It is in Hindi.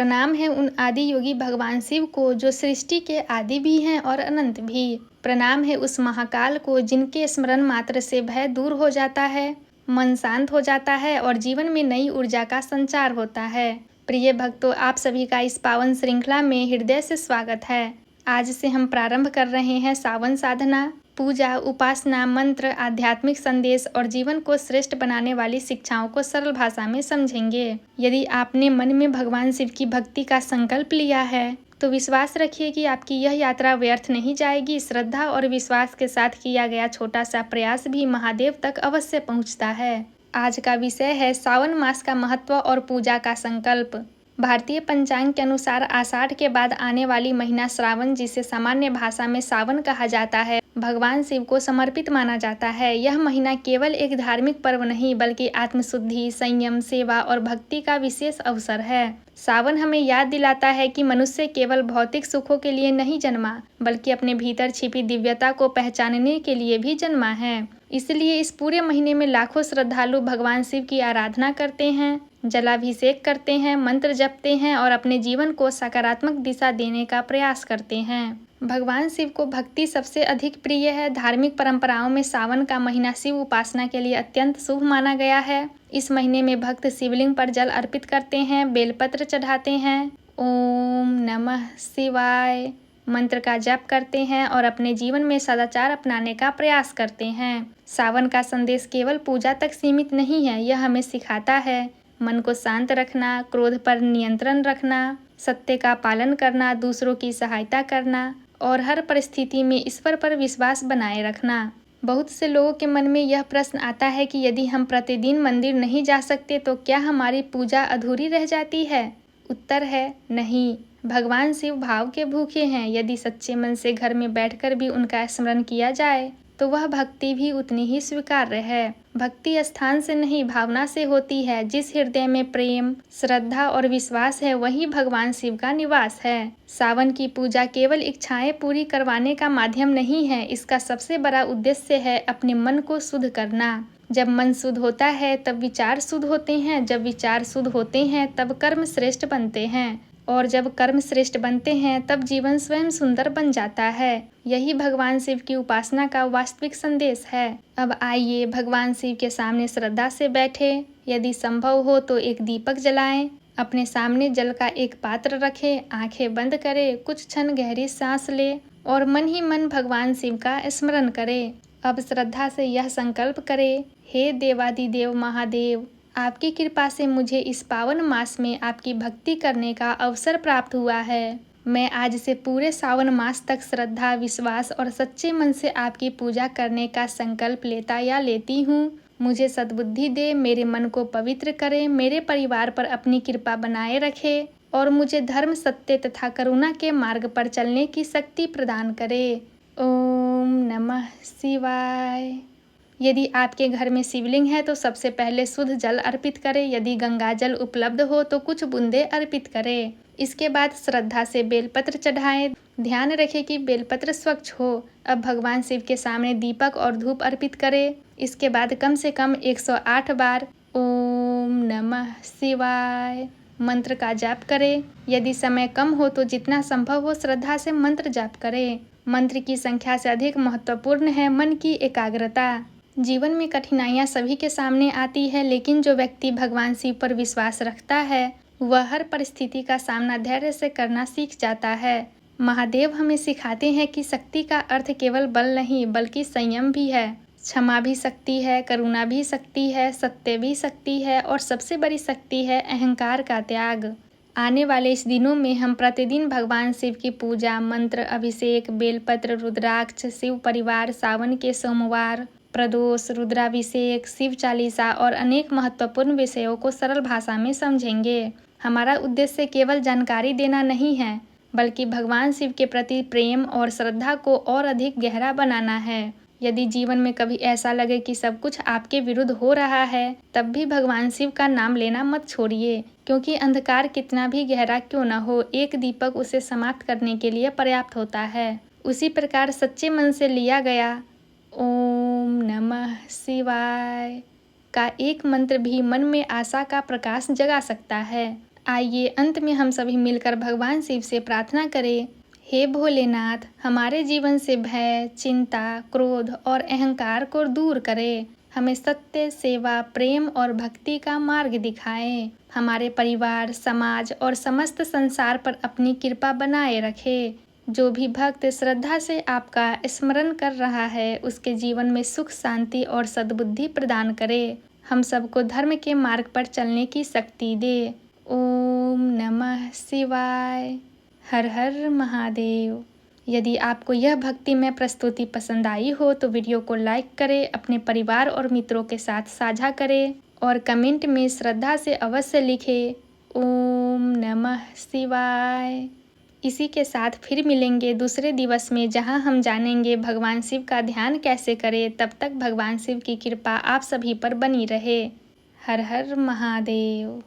प्रणाम है उन आदि योगी भगवान शिव को जो सृष्टि के आदि भी हैं और अनंत भी। प्रणाम है उस महाकाल को जिनके स्मरण मात्र से भय दूर हो जाता है, मन शांत हो जाता है और जीवन में नई ऊर्जा का संचार होता है। प्रिय भक्तों, आप सभी का इस पावन श्रृंखला में हृदय से स्वागत है। आज से हम प्रारंभ कर रहे हैं सावन साधना, पूजा, उपासना, मंत्र, आध्यात्मिक संदेश और जीवन को श्रेष्ठ बनाने वाली शिक्षाओं को सरल भाषा में समझेंगे। यदि आपने मन में भगवान शिव की भक्ति का संकल्प लिया है तो विश्वास रखिए कि आपकी यह यात्रा व्यर्थ नहीं जाएगी। श्रद्धा और विश्वास के साथ किया गया छोटा सा प्रयास भी महादेव तक अवश्य पहुंचता है। आज का विषय है सावन मास का महत्व और पूजा का संकल्प। भारतीय पंचांग के अनुसार आषाढ़ के बाद आने वाली महीना श्रावण, जिसे सामान्य भाषा में सावन कहा जाता है, भगवान शिव को समर्पित माना जाता है। यह महीना केवल एक धार्मिक पर्व नहीं बल्कि आत्मशुद्धि, संयम, सेवा और भक्ति का विशेष अवसर है। सावन हमें याद दिलाता है कि मनुष्य केवल भौतिक सुखों के लिए नहीं जन्मा बल्कि अपने भीतर छिपी दिव्यता को पहचानने के लिए भी जन्मा है। इसलिए इस पूरे महीने में लाखों श्रद्धालु भगवान शिव की आराधना करते हैं, जलाभिषेक करते हैं, मंत्र जपते हैं और अपने जीवन को सकारात्मक दिशा देने का प्रयास करते हैं। भगवान शिव को भक्ति सबसे अधिक प्रिय है। धार्मिक परंपराओं में सावन का महीना शिव उपासना के लिए अत्यंत शुभ माना गया है। इस महीने में भक्त शिवलिंग पर जल अर्पित करते हैं, बेलपत्र चढ़ाते हैं, ओम नमः शिवाय मंत्र का जप करते हैं और अपने जीवन में सदाचार अपनाने का प्रयास करते हैं। सावन का संदेश केवल पूजा तक सीमित नहीं है, यह हमें सिखाता है मन को शांत रखना, क्रोध पर नियंत्रण रखना, सत्य का पालन करना, दूसरों की सहायता करना और हर परिस्थिति में ईश्वर पर विश्वास बनाए रखना। बहुत से लोगों के मन में यह प्रश्न आता है कि यदि हम प्रतिदिन मंदिर नहीं जा सकते तो क्या हमारी पूजा अधूरी रह जाती है? उत्तर है नहीं। भगवान शिव भाव के भूखे हैं। यदि सच्चे मन से घर में बैठकर भी उनका स्मरण किया जाए तो वह भक्ति भी उतनी ही स्वीकार्य है। भक्ति स्थान से नहीं, भावना से होती है। जिस हृदय में प्रेम, श्रद्धा और विश्वास है वही भगवान शिव का निवास है। सावन की पूजा केवल इच्छाएं पूरी करवाने का माध्यम नहीं है, इसका सबसे बड़ा उद्देश्य है अपने मन को शुद्ध करना। जब मन शुद्ध होता है तब विचार शुद्ध होते हैं, जब विचार शुद्ध होते हैं तब कर्म श्रेष्ठ बनते हैं और जब कर्म श्रेष्ठ बनते हैं तब जीवन स्वयं सुंदर बन जाता है। यही भगवान शिव की उपासना का वास्तविक संदेश है। अब आइए भगवान शिव के सामने श्रद्धा से बैठे। यदि संभव हो तो एक दीपक जलाएं, अपने सामने जल का एक पात्र रखें, आंखें बंद करें, कुछ क्षण गहरी सांस ले और मन ही मन भगवान शिव का स्मरण करें। अब श्रद्धा से यह संकल्प करें, हे देवादिदेव महादेव, आपकी कृपा से मुझे इस पावन मास में आपकी भक्ति करने का अवसर प्राप्त हुआ है। मैं आज से पूरे सावन मास तक श्रद्धा, विश्वास और सच्चे मन से आपकी पूजा करने का संकल्प लेता या लेती हूँ। मुझे सद्बुद्धि दे, मेरे मन को पवित्र करे, मेरे परिवार पर अपनी कृपा बनाए रखे और मुझे धर्म, सत्य तथा करुणा के मार्ग पर चलने की शक्ति प्रदान करे। ओम नमः शिवाय। यदि आपके घर में शिवलिंग है तो सबसे पहले शुद्ध जल अर्पित करें। यदि गंगा जल उपलब्ध हो तो कुछ बूंदे अर्पित करें। इसके बाद श्रद्धा से बेलपत्र चढ़ाएं। ध्यान रखें कि बेलपत्र स्वच्छ हो। अब भगवान शिव के सामने दीपक और धूप अर्पित करें। इसके बाद कम से कम 108 बार ओम नमः शिवाय मंत्र का जाप करें। यदि समय कम हो तो जितना संभव हो श्रद्धा से मंत्र जाप करें। मंत्र की संख्या से अधिक महत्वपूर्ण है मन की एकाग्रता। जीवन में कठिनाइयाँ सभी के सामने आती है, लेकिन जो व्यक्ति भगवान शिव पर विश्वास रखता है वह हर परिस्थिति का सामना धैर्य से करना सीख जाता है। महादेव हमें सिखाते हैं कि शक्ति का अर्थ केवल बल नहीं बल्कि संयम भी है। क्षमा भी शक्ति है, करुणा भी शक्ति है, सत्य भी शक्ति है और सबसे बड़ी शक्ति है अहंकार का त्याग। आने वाले इस दिनों में हम प्रतिदिन भगवान शिव की पूजा, मंत्र, अभिषेक, बेलपत्र, रुद्राक्ष, शिव परिवार, सावन के सोमवार, प्रदोष, रुद्राभिषेक, शिव चालीसा और अनेक महत्वपूर्ण विषयों को सरल भाषा में समझेंगे। हमारा उद्देश्य केवल जानकारी देना नहीं है बल्कि भगवान शिव के प्रति प्रेम और श्रद्धा को और अधिक गहरा बनाना है। यदि जीवन में कभी ऐसा लगे कि सब कुछ आपके विरुद्ध हो रहा है तब भी भगवान शिव का नाम लेना मत छोड़िए, क्योंकि अंधकार कितना भी गहरा क्यों न हो, एक दीपक उसे समाप्त करने के लिए पर्याप्त होता है। उसी प्रकार सच्चे मन से लिया गया ओम नमः शिवाय का एक मंत्र भी मन में आशा का प्रकाश जगा सकता है। आइए अंत में हम सभी मिलकर भगवान शिव से प्रार्थना करें। हे भोलेनाथ, हमारे जीवन से भय, चिंता, क्रोध और अहंकार को दूर करें। हमें सत्य, सेवा, प्रेम और भक्ति का मार्ग दिखाएं। हमारे परिवार, समाज और समस्त संसार पर अपनी कृपा बनाए रखें। जो भी भक्त श्रद्धा से आपका स्मरण कर रहा है, उसके जीवन में सुख, शांति और सद्बुद्धि प्रदान करे। हम सबको धर्म के मार्ग पर चलने की शक्ति दे। ओम नमः शिवाय। हर हर महादेव। यदि आपको यह भक्तिमय प्रस्तुति पसंद आई हो तो वीडियो को लाइक करें, अपने परिवार और मित्रों के साथ साझा करें और कमेंट में श्रद्धा से अवश्य लिखें। ओम नमः शिवाय। इसी के साथ फिर मिलेंगे दूसरे दिवस में, जहां हम जानेंगे भगवान शिव का ध्यान कैसे करें। तब तक भगवान शिव की कृपा आप सभी पर बनी रहे। हर हर महादेव।